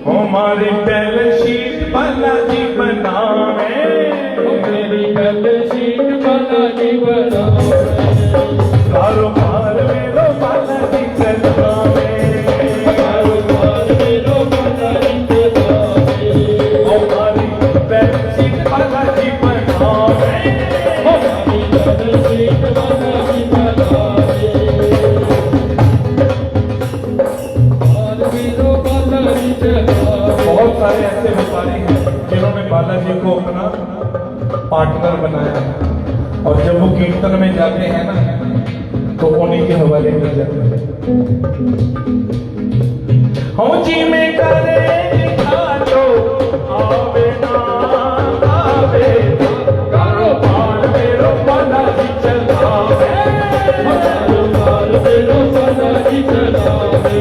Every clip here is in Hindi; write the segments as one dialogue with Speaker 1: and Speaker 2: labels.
Speaker 1: हमारी बैलेंस शीट बालाजी बनावे,
Speaker 2: मेरी बैलेंस शीट बालाजी बनावे,
Speaker 1: कारोबार मेरो बालाजी चलावे,
Speaker 2: कारोबार मेरो बालाजी चलावे,
Speaker 1: हमारी बैलेंस शीट बालाजी बनावे,
Speaker 2: हमारी बैलेंस शीट बालाजी बनावे, कारोबार मेरो बालाजी चलावे।
Speaker 1: बहुत सारे ऐसे व्यापारी हैं जिन्होंने बालाजी को अपना पार्टनर बनाया है, और जब वो कीर्तन में जाते हैं ना तो उन्हीं के हवाले कर जाते हैं। हम जी में करे तो आवे ना आवे, कारोबार मेरो बालाजी चलावे,
Speaker 2: कारोबार मेरो बालाजी चलावे,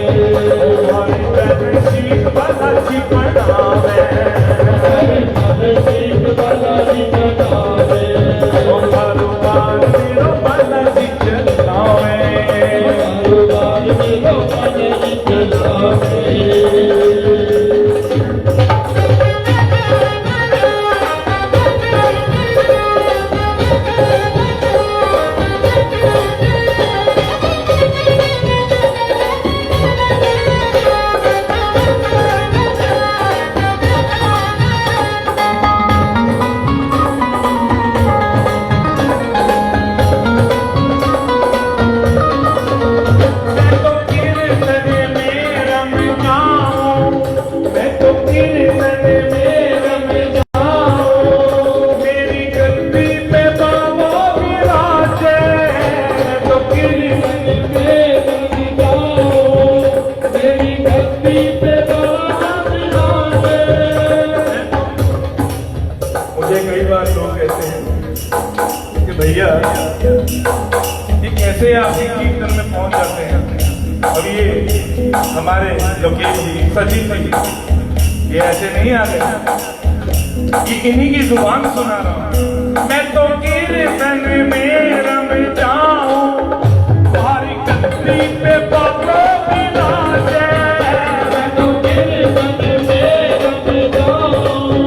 Speaker 1: हमारी बैलेंस शीट बालाजी बनावे,
Speaker 2: बैलेंस शीट बालाजी बनावे,
Speaker 1: कारोबार मेरो बालाजी चलावे,
Speaker 2: कारोबार मेरो बालाजी चलावे।
Speaker 1: मैं तो कीर्तन में रम जाऊं, मेरी गद्दी पे बाबा विराजे, मैं तो कीर्तन में रम जाऊं,
Speaker 2: मेरी गद्दी पे बाबा विराजे।
Speaker 1: मुझे कई बार लोग कहते हैं कि भैया ये कैसे आप ये कीर्तन में पहुंच जाते हैं, और ये हमारे लोकेश जी सचिन जी ये ऐसे नहीं आते, ये इन्हीं की जुबान सुना रहा हूं। मैं तो कीर्तन में रम जाऊं, तुम्हारी गद्दी पे बाबा विराजे,
Speaker 2: मैं तो कीर्तन में रम जाऊं,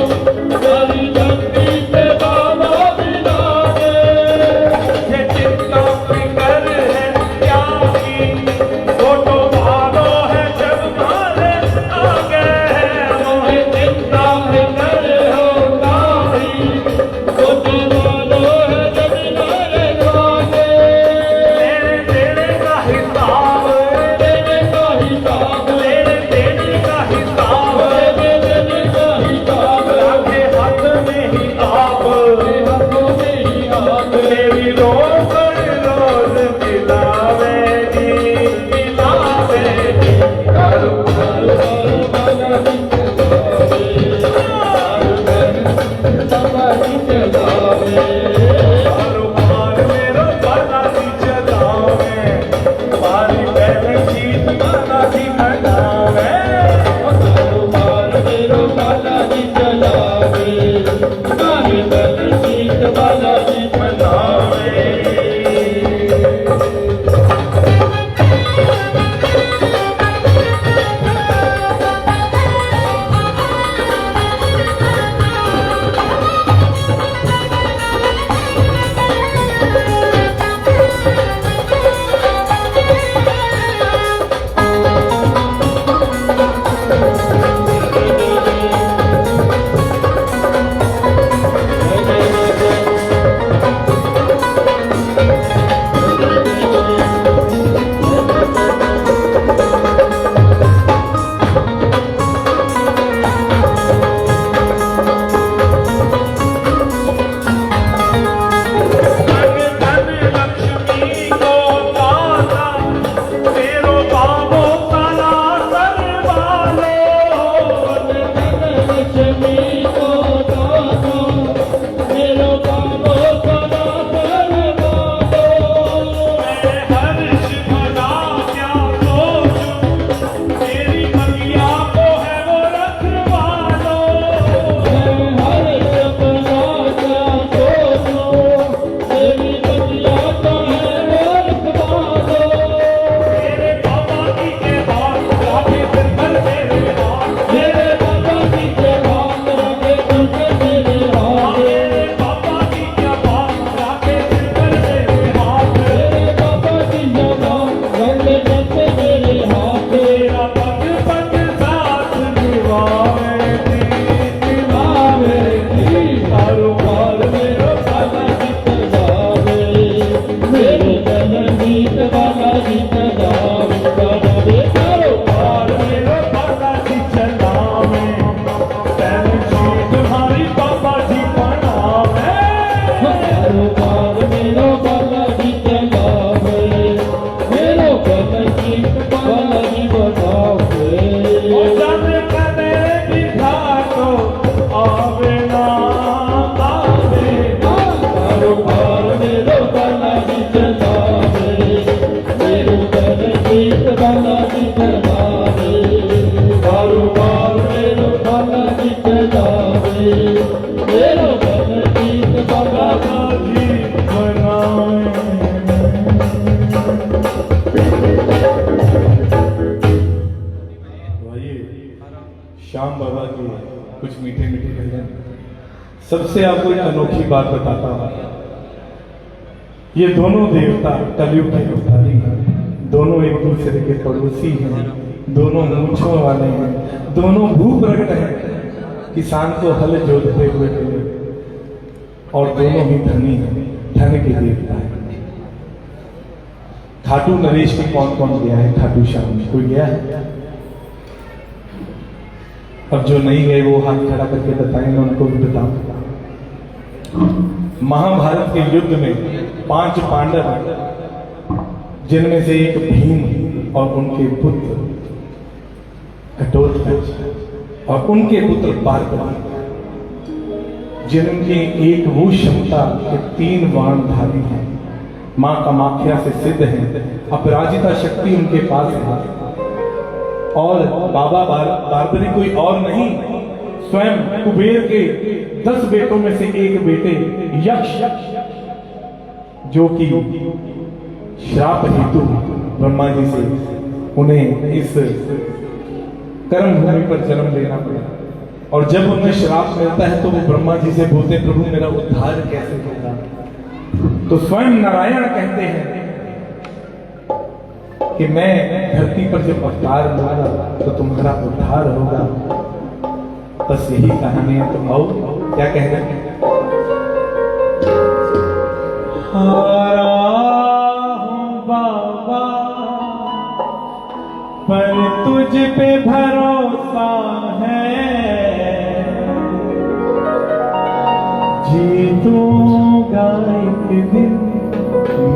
Speaker 2: मेरी गद्दी पे बाबा विराजे।
Speaker 1: ये चिंता फिकर है क्या की, फोटो भालो है जब मारे आगे,
Speaker 2: मोहे चिंता फिकर होता ही, सोच वालो है जब नारे गाजे।
Speaker 1: तेरे तेरे का हिसाब
Speaker 2: जी चलावे चलावे कारोबार
Speaker 1: मेरा बाबा जी चलावे पहले जी तुम्हारी बाबा जी बनावे
Speaker 2: कारोबार मेरो बाला जी चलावे मेरो बाला जी बनावे
Speaker 1: जाने का मेरे दिखा तो आवे ना आवे
Speaker 2: कारोबार मेरो बाला जी चलावे मेरो बाला जी चलावे कारोबार मेरो बाला जी चलावे मेरो बाला जी
Speaker 1: बाबा जी बनावे श्याम बाबा के कुछ मीठे मीठे भजन। सबसे आपको एक अनोखी बात बताता हूँ, ये दोनों देवता कलयुग के अवतारी हैं, दोनों एक दूसरे के पड़ोसी हैं, दोनों मूंछों वाले हैं, दोनों भूख रखते हैं, किसान को हल जोतते हुए मिले, और दोनों ही धनी हैं, धन के देवता हैं। खाटू नरेश में कौन कौन गया है? खाटू श्याम में कोई गया है? अब जो नहीं गए वो हाथ खड़ा करके बताएं, मैं उनको भी बताऊं। महाभारत के युद्ध में 5 पांडव, जिनमें से एक भीम और उनके पुत्र घटोत्कच और उनके पुत्र पार्थ, जिनकी एक वो क्षमता के 3 बाणधारी हैं, मां कामाख्या से सिद्ध हैं, अपराजिता शक्ति उनके पास है, और बाबा बारबरी कोई और नहीं, स्वयं कुबेर के 10 बेटों में से एक बेटे यक्ष, जो कि श्राप हेतु ब्रह्मा जी से उन्हें इस कर्म भूमि पर जन्म लेना पड़ा, और जब उन्हें श्राप मिलता है तो वो ब्रह्मा जी से बोलते, प्रभु मेरा उद्धार कैसे होगा? तो स्वयं नारायण कहते हैं कि मैं धरती पर जब अवतार लूंगा तो तुम्हारा उद्धार होगा। बस यही कहानी है। तो आओ, क्या कह रहे हैं? हारा हूं बाबा पर तुझ पे भरोसा है, जीतूंगा एक दिन,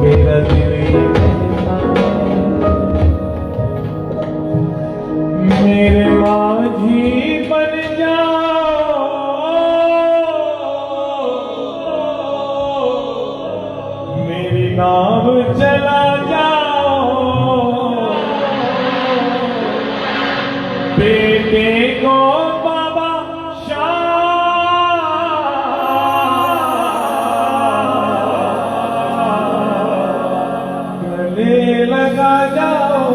Speaker 1: मेरा दिल ये कहता है, मेरे माझी बन जाओ, मेरी नाव चला जाओ, बेटे को बाबा गले लगा जाओ।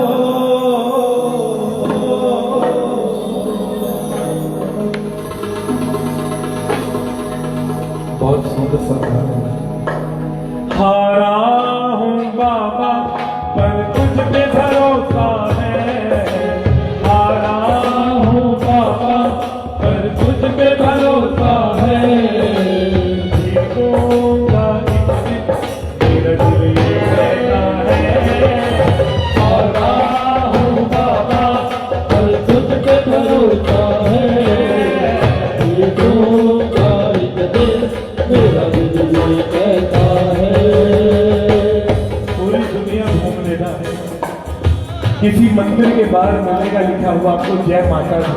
Speaker 1: बहुत सुंदर संस्कार है। हारा हूं बाबा पर तुझ पे भरोसा है, हारा हूं बाबा पर तुझ पे भरोसा है, जीतूंगा एक दिन, मेरा दिल ये कहता है,
Speaker 2: हारा हूं बाबा पर तुझ पे भरोसा है, जीतूंगा एक दिन, मेरा दिल ये कहता है।
Speaker 1: पूरी दुनिया घूम लेना है, किसी मंदिर के बाहर मिलेगा लिखा हुआ आपको जय माता दी,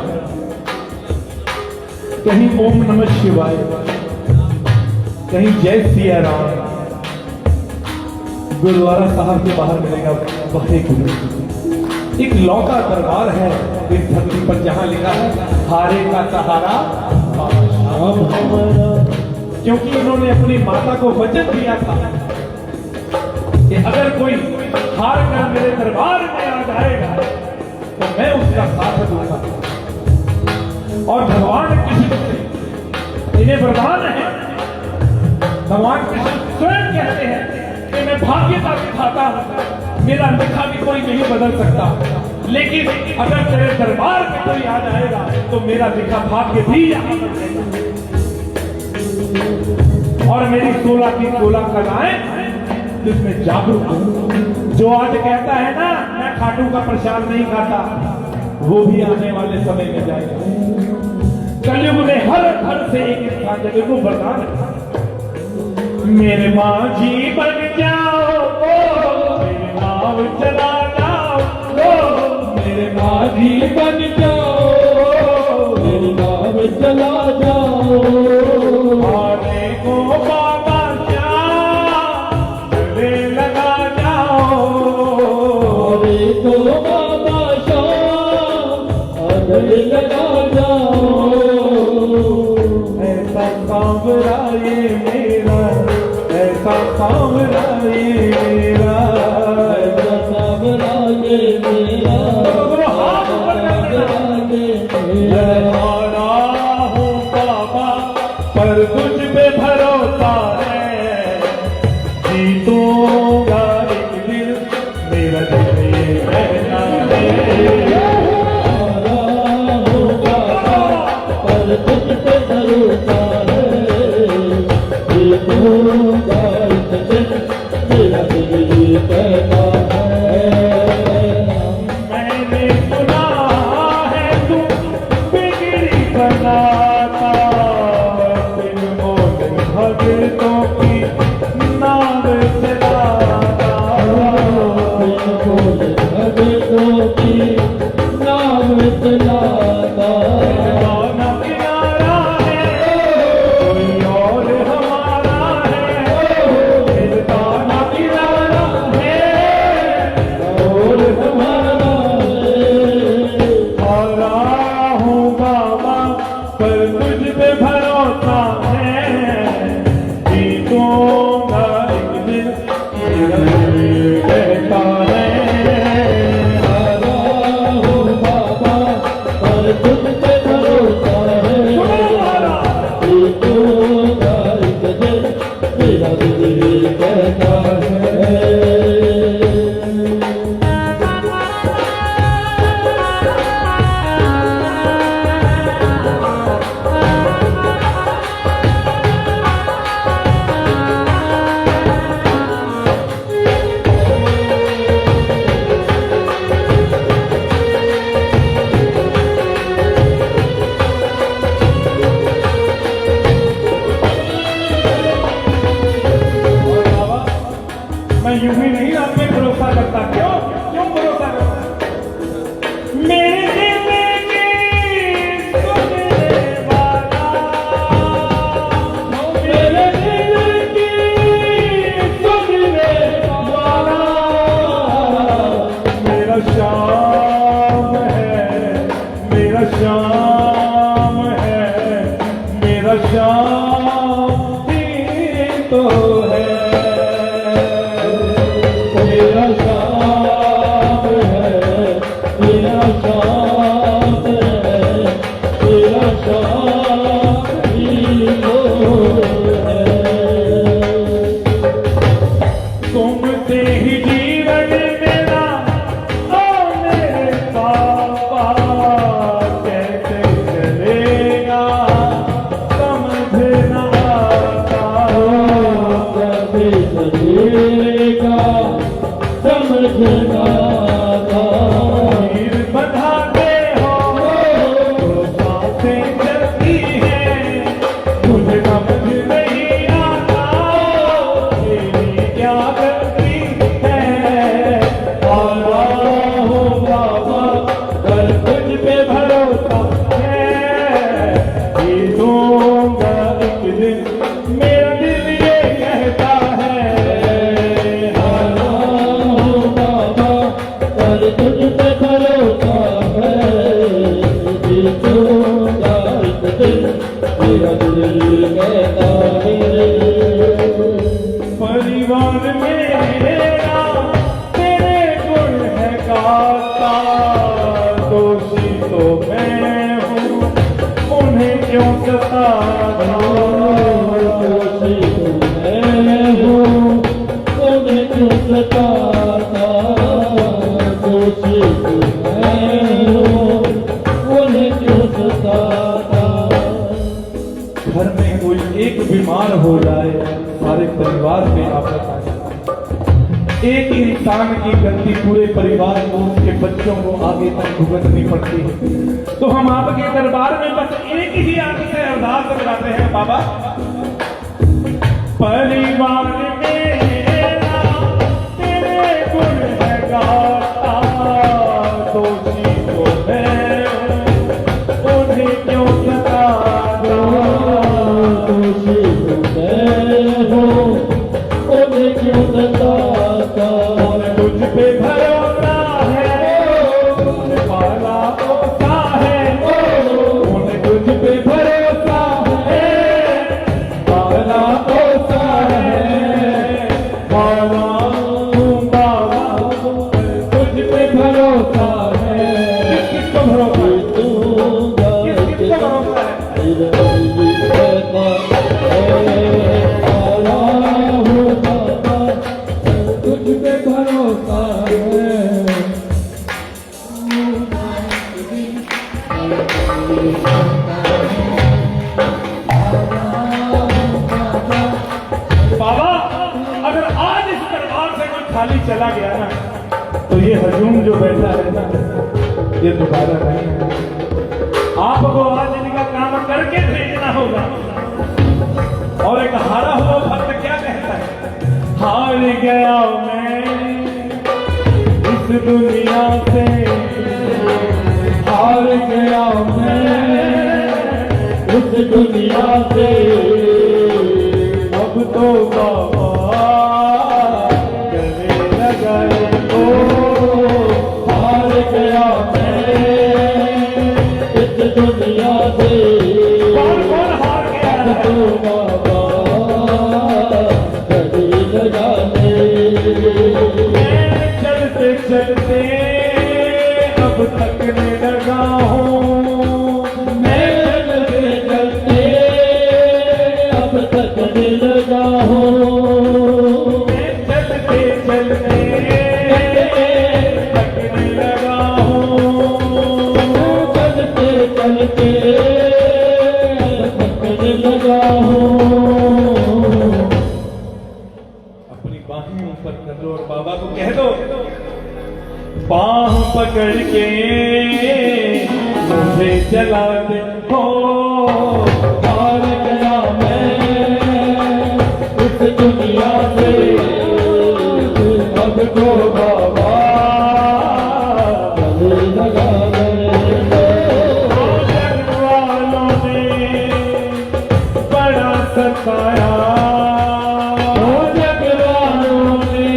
Speaker 1: कहीं ओम नमः शिवाय, कहीं जय सिया राम। गुरुद्वारा साहब के बाहर मिलेगा वाहेगुरु। एक लौता दरबार है इस धरती पर जहां लिखा है हारे का सहारा शाम हमारा, क्योंकि उन्होंने अपनी माता को वचन दिया था कि अगर कोई हार कर मेरे दरबार में आ जाएगा तो मैं उसका साथ दूंगा। और भगवान कृष्ण से इन्हें वरदान है, भगवान कृष्ण स्वयं कहते हैं कि मैं भाग्य का दिखाता हूं, मेरा लिखा भी कोई नहीं बदल सकता, लेकिन अगर तेरे दरबार में कोई आ जाएगा तो मेरा लिखा भाग्य भी यहां पर रहेगा। और मेरी 16 की 16 कलाएं जिसमें जागरूक हो। जो आज कहता है ना मैं खाटू का प्रसाद नहीं खाता, वो भी आने वाले समय में जाएगा। कलयुग में हर घर से एक इंसान जगह को बरदान है। मेरे माझी बन जाओ, मेरे नाव चला जाओ,
Speaker 2: मेरे माझी बन जाओ, मेरी नाव चला जाओ।
Speaker 1: आने को बाबा गले लगा जाओ,
Speaker 2: आने को बाबा शाम गले लगा जाओ।
Speaker 1: ऐसा सांवरा ये मेरा, ऐसा सांवरा ये मेरा,
Speaker 2: ऐसा सांवरा ये मेरा,
Speaker 1: लड़ाना हूँ बाबा पर तुझ पे भरोसा है। जीतूंगा एक दिन, मेरा दिल ये कहना है।
Speaker 2: पर तुझ पे भरोसा है, जीतूंगा एक दिन, मेरा दिल ये कहता है।
Speaker 1: मैंने सुना है तू बिगड़ी बनाता, फिल्मों में भगतों की नाम चलाता।
Speaker 2: भगतों की नाम चलाता।
Speaker 1: गाना किनारा है, कोई और हमारा है। दिल गाना किनारा है, और
Speaker 2: हमारा
Speaker 1: हारा हूँ बाबा पर तुझ पे भरोसा है। जीतूंगा एक दिन, मेरा दिल कहता है।
Speaker 2: हारा हूँ बाबा पर तुझ पे भरोसा है। जीतूंगा एक दिन, मेरा दिल कहता है।
Speaker 1: मैं यूं ही नहीं आप पे भरोसा करता। क्यों क्यों भरोसा करता? मेरे दिल की सुनने वाला,
Speaker 2: मेरे दिल की सुनने वाला,
Speaker 1: मेरा श्याम है, मेरा श्याम है, मेरा श्याम ही तो है।
Speaker 2: मेरा शाम है, मेरा शाम है, मेरा शाम ही तो है।
Speaker 1: तुमसे ही जीवन मेरा, ओ मेरे पापा कैसे चलेगा समझ न आता।
Speaker 2: कैसे चलेगा समझ न आता।
Speaker 1: तीर बंधाते हो तो सांसें चलती हैं, मुझे समझ नहीं आता तेरी क्या गलती है। हारा हूँ बाबा पर तुझ पे भरोसा है। जीतूंगा एक दिन, मेरा दिल ये कहता है।
Speaker 2: हारा हूँ बाबा पर तुझ पे भरोसा है। जीतूंगा एक दिन, मेरा दिल कहता है।
Speaker 1: परिवार मेरा तेरे गुण है गाता, दोषी तो मैं हूँ उन्हें क्यों सताता।
Speaker 2: दोषी तो मैं हूँ, उन्हें क्यों सताता। दोषी तो मैं हूँ, उन्हें क्यों सताता।
Speaker 1: घर में कोई एक बीमार हो जाए, सारे परिवार में आफत आ जाए। एक इंसान की गलती पूरे परिवार को, उसके बच्चों को आगे तक भुगतनी पड़ती है। तो हम आपके दरबार में बस एक ही आपसे अरदास कराते हैं बाबा, परिवार मेरा तेरे गुण है गाता, दोषी तो है उन्हें क्यों सता दो,
Speaker 2: दोषी तो मैं हूँ उन्हें क्यों सताता,
Speaker 1: तुझ पे भरोसा है पाला होता है, उन्हें तुझ पे भरोसा है पाला होता है, बाबा बाबा तुझ पे भरोसा है। किसको भरोसा है? किसको भरोसा
Speaker 2: तुझ पे भरोसा है।
Speaker 1: बाबा अगर आज इस दरबार से कोई खाली चला गया ना, तो ये हजूम जो बैठा है ना, ये दोबारा नहीं है। आपको आज इनका काम करके भेजना होगा। और एक हारा हुआ भक्त क्या कहता है? हार गया मैं इस दुनिया से,
Speaker 2: हार गया मैं इस दुनिया से,
Speaker 1: अब तो बाबा गले लगाए ओ,
Speaker 2: हार गया मैं इस दुनिया से,
Speaker 1: कौन कौन हार गया
Speaker 2: अब
Speaker 1: है?
Speaker 2: तो बाबा गले लगा ले।
Speaker 1: मैं चलते चलते अब तक न लगा हूँ,
Speaker 2: मैं चलते चलते अब तक न लगा हूँ,
Speaker 1: मैं चलते चलते तक न लगा हूँ,
Speaker 2: चलते चलते अब तक न लगा हूँ।
Speaker 1: अपनी बाहें ऊपर कर दो और बाबा को कह दो, बाह पकड़ के मुझे चला दे हो,
Speaker 2: हार गया मैं इस दुनिया से, अब तो बाबा गले लगा ले।
Speaker 1: जग वालों ने बड़ा सताया,
Speaker 2: ओ जग वालों ने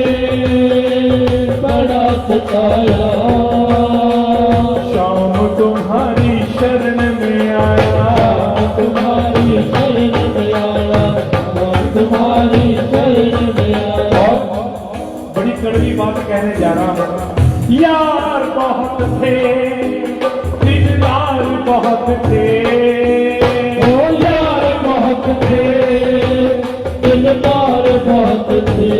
Speaker 2: बड़ा सताया,
Speaker 1: शाम तुम्हारी शरण में आया,
Speaker 2: तुम्हारी शरण में आया, तुम्हारी शरण में आया।
Speaker 1: बड़ी कड़वी बात कहने जा रहा हूँ। यार बहुत थे, दिलदार बहुत थे,
Speaker 2: ओ यार बहुत थे, दिलदार बहुत थे,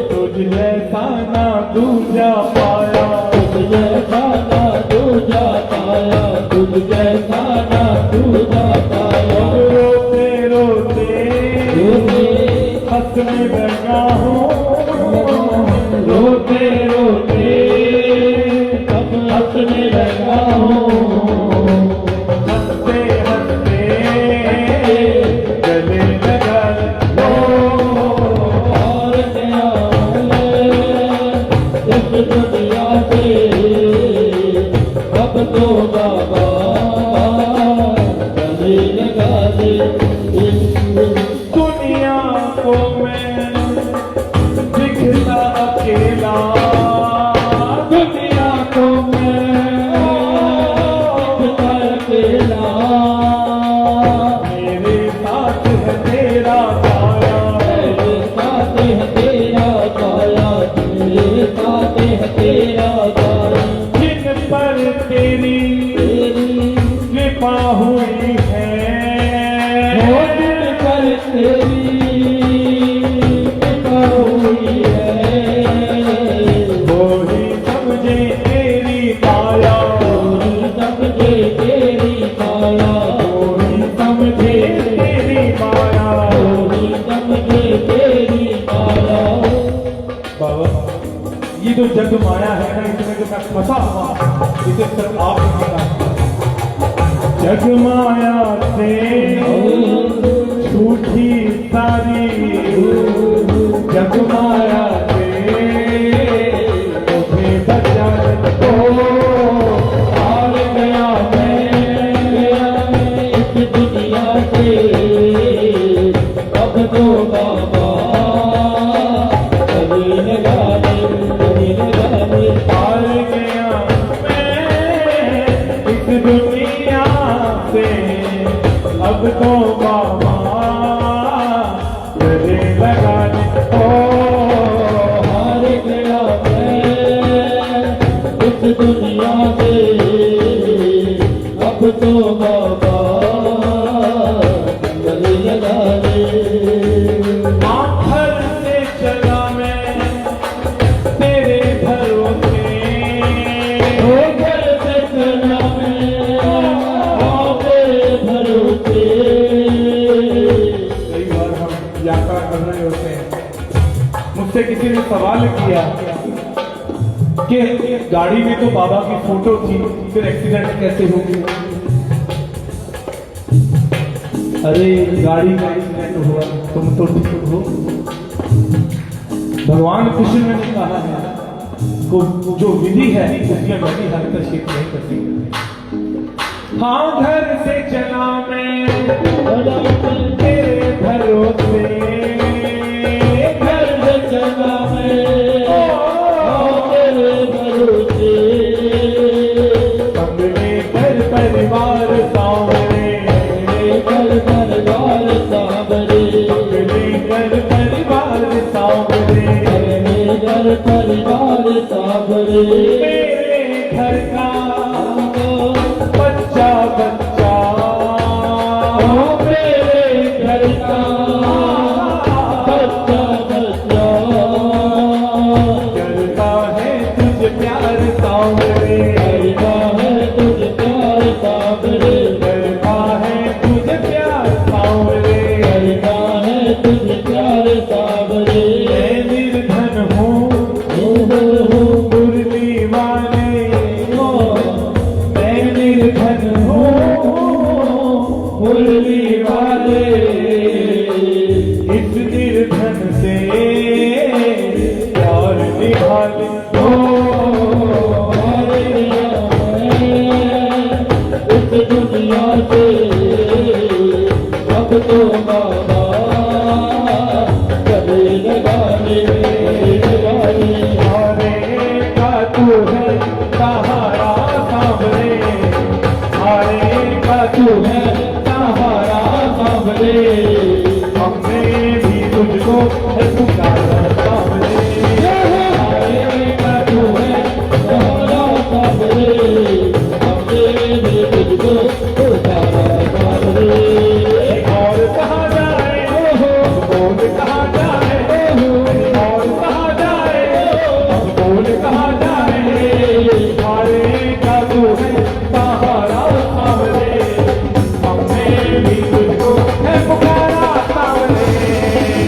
Speaker 1: तुझ जैसा ना दूजा पाया,
Speaker 2: तुझ जैसा ना दूजा पाया, तुझ जैसा ना दूजा पाया।
Speaker 1: रोते रोते हंसने लगा हूँ,
Speaker 2: रोते रोते अब हंसने लगा हूँ,
Speaker 1: हंसते हंसते गले लगा लो,
Speaker 2: और गया मैं इस दुनिया से, अब तो बाबा गले लगा ले।
Speaker 1: दुनिया को मैं दिखता अकेला,
Speaker 2: दुनिया को मैं दिखता अकेला,
Speaker 1: मेरे साथ है तेरा साया,
Speaker 2: मेरे साथ है तेरा साया, मेरे साथ है तेरा साया,
Speaker 1: जिन पर तेरी
Speaker 2: तेरी
Speaker 1: कृपा हुई है,
Speaker 2: हो दिल पर तेरी कृपा हुई है,
Speaker 1: वो ही समझे तेरी माया,
Speaker 2: कोई समझे तेरी माया,
Speaker 1: कोई समझे तेरी माया,
Speaker 2: कोई समझे तेरी माया।
Speaker 1: जग माया है ना, इसमें जो मैं फंसा हुआ इसे सिर्फ आप ही बता। जग माया से झूठी सारी, जग माया से मुझे बचा दो।
Speaker 2: हार गया मैं इस दुनिया से, अब तो बाबा कभी लगा दे, कभी लगा दे।
Speaker 1: हार गया मैं इस दुनिया से, अब तो बाबा गले लगा दे। ओ
Speaker 2: हार गया मैं इस दुनिया से, अब तो बाबा गले लगा दे।
Speaker 1: आखिर से चला मैं तेरे भरोसे,
Speaker 2: ओ घर से चला मैं आपके भरोसे।
Speaker 1: कई बार हम यात्रा कर रहे होते हैं, मुझसे किसी ने सवाल किया कि गाड़ी में तो बाबा की फोटो थी, फिर एक्सीडेंट कैसे हो गया? अरे गाड़ी का एक्सीडेंट हुआ, तुम तो ठीक हो। भगवान कृष्ण ने कहा है को जो विधि है उसमें बड़ी हस्तक्षेप नहीं करती। हाँ घर से चला मैं तेरे भरोसे,
Speaker 2: घर से चला मैं आपके भरोसे।
Speaker 1: अपने घर परिवार सामने,
Speaker 2: घर परिवार सामने,
Speaker 1: अपने घर परिवार सामने,
Speaker 2: घर परिवार सामने।
Speaker 1: मेरे घर का बच्चा बच्चा,
Speaker 2: मेरे घर का बच्चा बच्चा,
Speaker 1: करता है तुझे प्यार सामने,
Speaker 2: करता है तुझे प्यार सामने,
Speaker 1: करता है तुझे प्यार सामने।
Speaker 2: करता है तुझे प्यार सामने।
Speaker 1: मैं निर्धन हूँ मुरली वाले, मैं निर्धन हूँ मुरली वाले, इस निर्धन से प्यार निभा ले। ओ